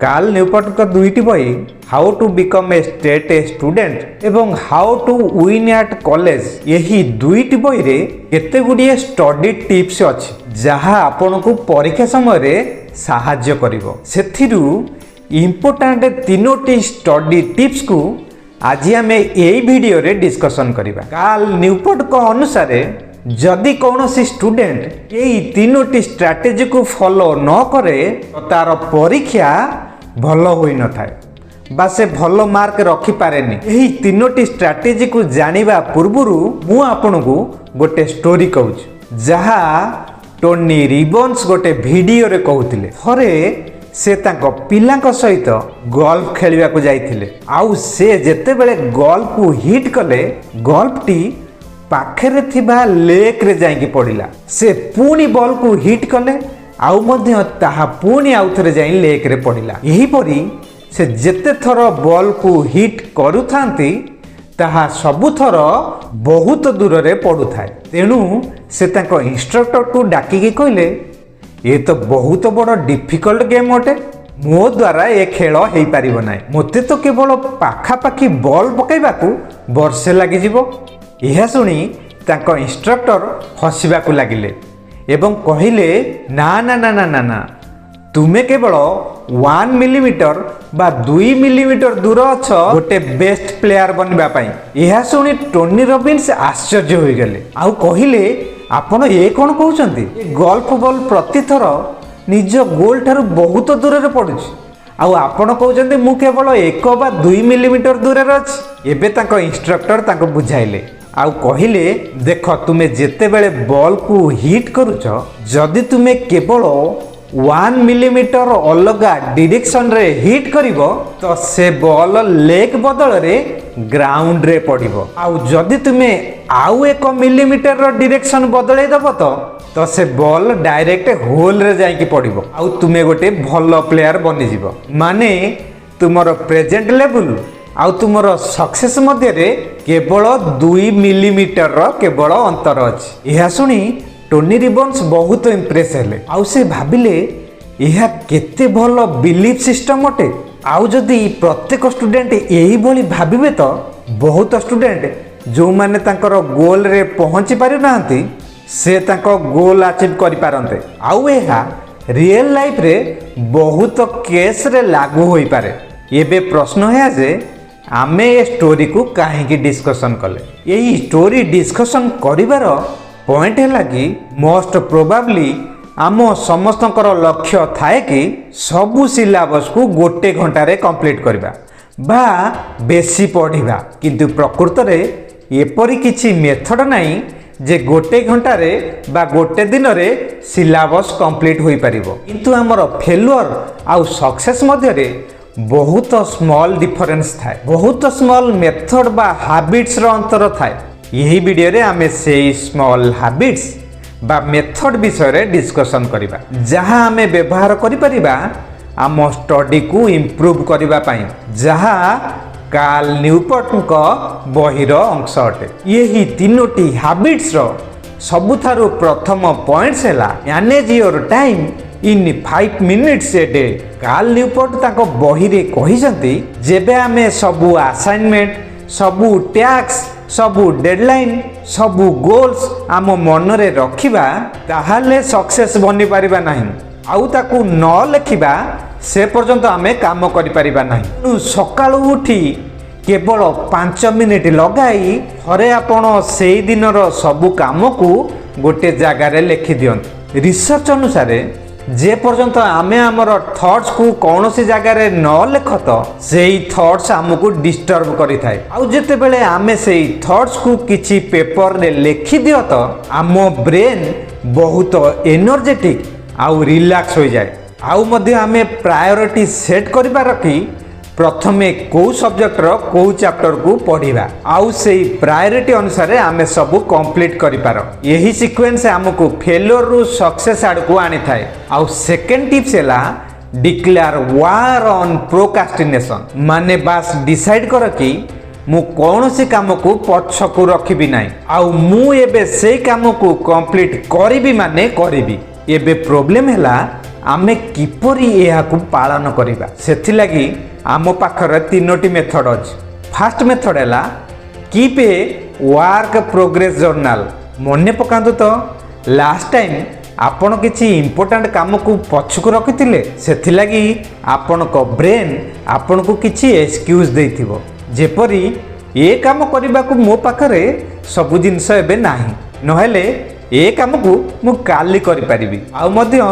Karl Newport का दुईटी बही how to become a state a student एवं how to win at college यही दुईटी बही रे केते गुड़िए स्टडी टिप्स अछि जहा आपन को परीक्षा समय रे सहाय्य करिवो। सेथिरु इम्पोर्टेंट तीनोटी स्टडी टिप्स को आज आम यही वीडियो रे डिस्कशन करिबा। कार्ल न्यूपोर्ट को अनुसार जदि कौनसी स्टूडेंट यही तीनोटी स्ट्रैटेजी को फॉलो न करे तो तार परीक्षा भल होई न थाए बा से भल मार्क रखी पारेनी। यही तीनोटी स्ट्रैटेजी को जानिबा पूर्वरु मु आपन को गोटे स्टोरी कहूँ जहा टोनी रिबन्स गोटे वीडियो रे कहूतिले थरे से तांको पिलांक सहित गोल्फ खेलिबा को जाइथिले आउ से जेते बेले गोल्फ को हिट कले गोल्फ टी पाखरे थिबा लेक रे जाइकी पड़िला। से पुणी बॉल को हिट कले आउ मध्य ताहा पुणी आउ थरे जाई लेक रे पड़िला। यही परी से जेते थर बॉल को हिट करूथांती ताहा सबु थर बहुत दूर रे पड़ुथाए। तेणु से तांको इंस्ट्रक्टर को डाकिकी कहले ये तो बहुत बड़ डिफिकल्ट गेम अटे मो द्वारा ए खेल हो पारिबो नाही मते तो केवल पाखापाखी बॉल पकाइबाकू वर्षे लागि जिवो। यह शुणी तांको इंस्ट्रक्टर हसिबाकू लागिले एवं कहिले ना ना ना ना ना ना तुमे केवल 1 मिलीमीटर बा 2 मिलीमीटर दूर अछ गोटे बेस्ट प्लेयर बनबा पई। यह शुणी टोनी रॉबिन्स आश्चर्य होई गेले आउ कहिले आपण ए कोन कहउचंती गोल्फ बॉल प्रति थर निज गोल ठारू बहुत दूर रे पडुछि आउ आपण कहउचंती मु केवल 1 बा 2 मिलीमीटर दूर रे अछि। एबे तांको इंस्ट्रक्टर तांको बुझाइले आउ कहिले देख तुमे जेते बेले बॉल को हिट करूछ जदि तुमे केवल 1 मिलीमीटर अलगा डायरेक्शन रे हिट करिवो तो से बॉल लेग बदल रे ग्राउंड रे पड़िवो आउ जदि तुमे आउ 1 मिलीमीटर रो डायरेक्शन बदलै दबो तो से बॉल डायरेक्ट होल रे जाई की पड़िवो आउ तुमे गोटे भलो प्लेयर बनि जिवो। माने तुमरो प्रेजेंट लेवल आउ तुमरो सक्सेस मध्य रे केवल 2 मिलीमीटर रो केवल अंतर अछि। यह सुनी टोनी रिबन्स बहुत इम्प्रेस हेले आउ से भाबिले यह केते भलो बिलीफ सिस्टम अटे आउ जदि प्रत्येक स्टूडेंट यही भली भाबिबे तो बहुत स्टूडेंट जो माने तांकर गोल रे पहुंची पारि नांती से तांको गोल अचीव करि पारंते आउ एहा रियल लाइफ रे बहुत केस रे लागू होई पारे। एबे प्रश्न है जे आमे ए स्टोरी को काहेकि डिस्कशन कले। यही स्टोरी डिस्कशन करिवार पॉइंट है कि मोस्ट प्रोबाब्ली आम समस्तंकर लक्ष्य थाए कि सबु सिलेबस को गोटे घंटा रे कंप्लीट करबा बा बेसी पढ़िबा किंतु प्रकृत रे एपरि किछि मेथड नाही जे गोटे घंटा रे बा गोटे दिन रे सिलेबस कंप्लीट होई परिबो। किंतु हमर फेल्युअर आउ सक्सेस मध्य रे बहुत स्मॉल डिफरेंस थाए बहुत स्मॉल मेथड बा हैबिट्स रो अंतर थाए। यही वीडियो रे आमे से स्मॉल हैबिट्स बा मेथड विषय रे डिस्कशन करिबा जहां आमे व्यवहार करि परिबा आम स्टडी को इंप्रूव करिबा पई जहां कार्ल न्यूपोर्ट को बहिर अंश अटे। यही तीनोटी हैबिट्स रो सबुथारु प्रथम पॉइंट्स हैला manage your time in 5 minutes a day. Carl Newport ताको बही रे कहिसंती जेबे आमे सबु असाइनमेंट सबु टैक्स सबु डेडलाइन सबु गोल्स आम मन रे रखिबा ताहाले सक्सेस बनि परिबा नाही आउ ताकू न लेखिबा से पर्यंत आमे काम करि परिबा नाही। सकाळु उठी केवल 5 मिनिट लगाई थरे आपण सेई दिनर सबु काम को गोटे जगह रे लेखि दियंत। रिसर्च अनुसार जे पर्यंत आमे हमर थॉट्स को कौनसी जगह रे न लेखत सेई थॉट्स हमको डिस्टर्ब करि थाए आउ जेते बेले आमे सेई थॉट्स को किछि पेपर रे लेखि दियो तो आम ब्रेन बहुत एनर्जेटिक आउ रिलैक्स हो जाए आउ मध्य आमे प्रायोरिटी सेट करिबा रखी प्रथमे को सब्जेक्ट रो को चैप्टर को पढ़िबा आउ सेई प्रायोरिटी अनुसार आमे सब कंप्लीट करि पारो। यही सीक्वेंस हमको फेल्योर रु सक्सेस आड़ को आनी थाए। आउ सेकंड टिप्स हैला डिक्लेयर वार ऑन प्रोक्रास्टिनेशन माने बास डिसाइड कर कि मु कौनसी काम को पछ को रखिबी नाही आउ मु एबे सेई काम को कंप्लीट करिबी माने करिबी। एबे प्रॉब्लम हैला आमे किपरि एहाकु पालन करिबा सेथिलागी आम पाखरे तीनोटी मेथड अछि। फास्ट मेथड हैला keep a work progress journal. मने पकांतु तो लास्ट टाइम आपण किछि इंपोर्टेंट काम को पछकु रखिथिले सेथिलागी आपण को ब्रेन आपण को किछि एक्सक्यूज देथिबो जेपरि ए काम करबा को मो पाखरे सब जिंस एबे नाही नहेले ए काम को मु काली करि परिबी आ मध्य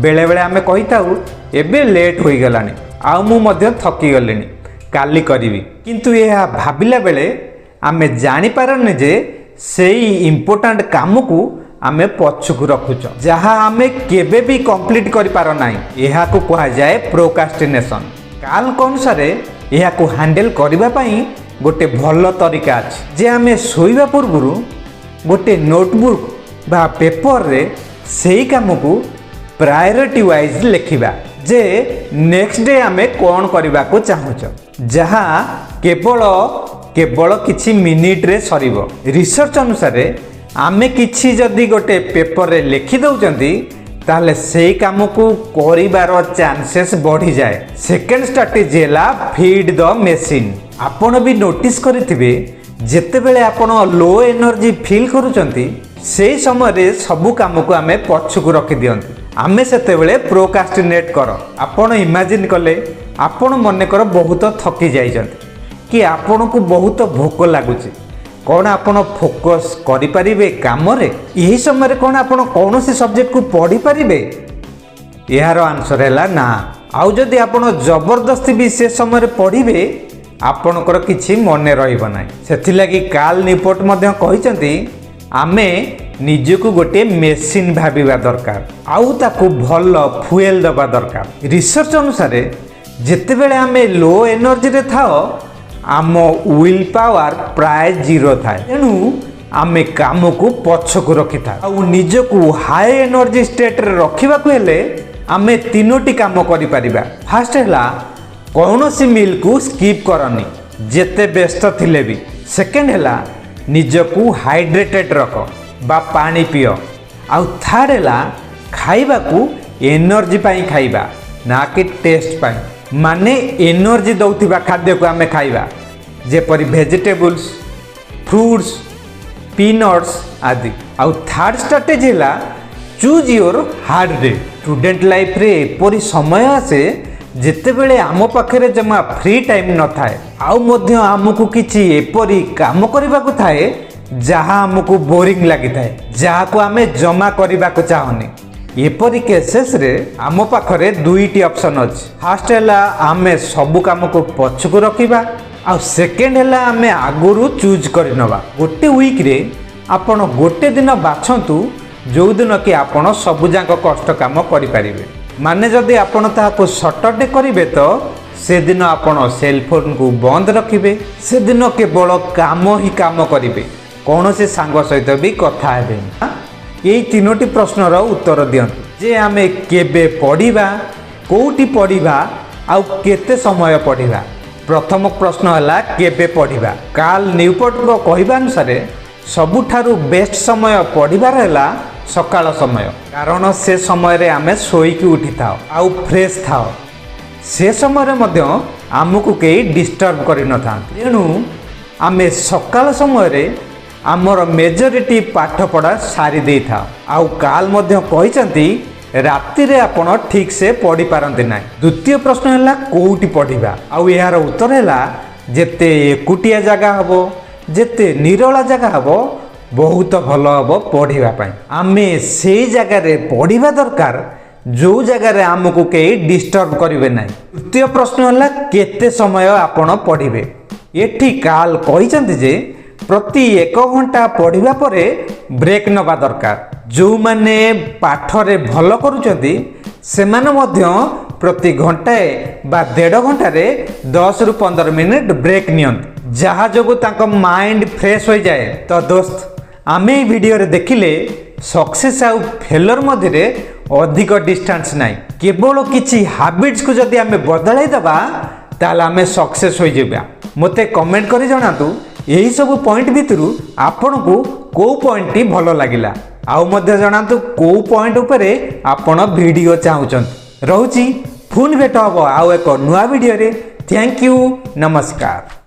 बेले बेले आमे कहिताउ एबे लेट होई गलानी आ मु मध्य थकी गलेनी काली करिवि किंतु एहा भाबिला बेले आमे जानि पारने जे सेई इंपोर्टेंट काम को आमे पछकु रखुछ जहा आमे केबे भी कंप्लीट करि पार नाही एहा को कहा जाय प्रोक्रास्टिनेशन। काल अनुसारे एहा को हैंडल करिबा पई गोटे भल तरीका अछि जे आमे सोइबा पूर्वरु गोटे नोटबुक बा पेपर रे सेई काम को प्रायोरिटी वाइज लिखिबा जे नेक्स्ट डे आमे कोन करिबा को चाहूछ जहा केवल किछि मिनिट रे सरीबो। रिसर्च अनुसारे आमे किछि जदि गोटे पेपर रे लिखि दउचंती ताले सेई काम को करिबार चांसेस बढ़ी जाए। सेकेंड स्ट्रैटेजी हैला फीड द मशीन। आपण भी नोटिस करिथिबे जेते बेले आपण लो एनर्जी फील करूचंती सेई समय रे सब काम को आमे पछकु रखि दियंती आमे सेते बेले प्रोक्रास्टिनेट कर। आपण इमेजिन कले आपण मने कर बहुत थकी जाइचंती कि आपण को बहुत भोक लागुची कौन आपण फोकस करि परिबे काम रे यही समय रे कौन आपण कौनसी सब्जेक्ट को पढ़ी परिबे यार आंसर हैला ना। आउ जदि आपण जबरदस्ती भी से समय रे पढ़िबे आपणकर किछि मने रहिबो नाही। सेथिलागी काल निपोर्ट मध्य कहिसंती आमे निजको गोटे मेसिन भाबिबा दरकार आउ ताकू भल फुएल दबा दरकार। रिसर्च अनुसारे जेते बेले आमे लो एनर्जी रे थाओ आम विल पावर प्राय 0 थाए तेणु आमे काम को पछकु रखि था आ निजको हाई एनर्जी स्टेट रे रखिबा को हेले आमे तीनोटी काम करि परिबा। फास्ट हैला कौनसी मील को स्किप करनी जेते व्यस्त थिले भी। सेकेंड हैला निजको हाइड्रेटेड रख बा पानी पियो आउ थर्ड हैला खाइबा को एनर्जी पाई खाइबा ना कि टेस्ट पाई माने एनर्जी दउथिबा खाद्य को आमे खाइबा जेपरि वेजिटेबल्स फ्रूट्स पीनट्स आदि। आउ थर्ड स्ट्रैटेजी हैला choose your hard day. Student life रे एपरि समय आसे जेते बेले आम पाखरे जमा फ्री टाइम न थाए आउ मध्य आमको किछि एपरि काम करबा को थाए जहा आमको बोरिंग लागि थाए जहा को आमे जमा करबा को चाहनी। एपरि केसेस रे आम पाखरे दुईटी ऑप्शन अछि। फास्ट हैला आमे सब काम को पछकु रखिबा आ सेकेंड हैला आमे आगुरु चूज करनबा। गोटे वीक रे आपण गोटे दिन बाछंतु जो दिन कि आपण सब जाक कष्ट काम करि परिबे माने जदि आपण ताको सटरडे करिवे तो से दिन आपण सेल फोन को बंद रखिबे से दिन केवल काम ही काम करिवे कौनसी सांग सहित भी कथा हेबे। यही तीनोटी प्रश्नर उत्तर दियंतु जे आमे केबे पढ़िबा कोउटी पढ़िबा आउ केते समय पढ़िबा। प्रथम प्रश्न हैला केबे पढ़िबा। काल न्यूपोर्ट को कहबा अनुसार सबुठारु बेस्ट समय पढ़िबार हैला सकाळ समय कारण से समय रे आमे सोईकी उठी थाओ आउ फ्रेश थाओ से समय रे मध्य आमको केही डिस्टर्ब करि न थांती तेणु आमे सकाळ समय रे आमर मेजोरिटी पाठ पढ़ा सारी दे था आउ काल मध्य कहिसंती राति रे आपण ठीक से पढ़ी पारंती ना। द्वितीय प्रश्न हैला कोउटी पढ़िबा आउ यार उत्तर हैला जेते एकुटिया जगह हबो जेते निरोला जगह हबो बहुत भल हबो पढ़िबा पई आमे से जगह रे पढ़िबा दरकार जो जगह रे आमको केही डिस्टर्ब करिवे नाही। तृतीय प्रश्न हैला केते समय आपण पढ़िबे। एठी काल कहिसंती जे प्रति 1 घंटा पढ़िबा परे ब्रेक नबा दरकार। जो माने पाठ रे भल करूचंती से माने मध्य प्रति घंटाए बा 1.5 घंटा रे 10 रु 15 मिनिट ब्रेक नियंत जहा जोगु तांको माइंड फ्रेश हो जाए। तो दोस्त आमे वीडियो रे देखिले सक्सेस आउ फेलर मध्य रे अधिक डिस्टेंस नाही केवल किछि हैबिट्स को जदि आमे बदलाई दबा ताले आमे सक्सेस हो जेबा। मते कमेंट करी जणातु यही सब पॉइंट भितरु आपन को पॉइंट भल लागिला। आउ मध्य जणातु को पॉइंट उपरे आपण वीडियो चाहुचंत। रहूची पुणी भेट हबो आउ एक नुआ वीडियो रे। थैंक यू, नमस्कार।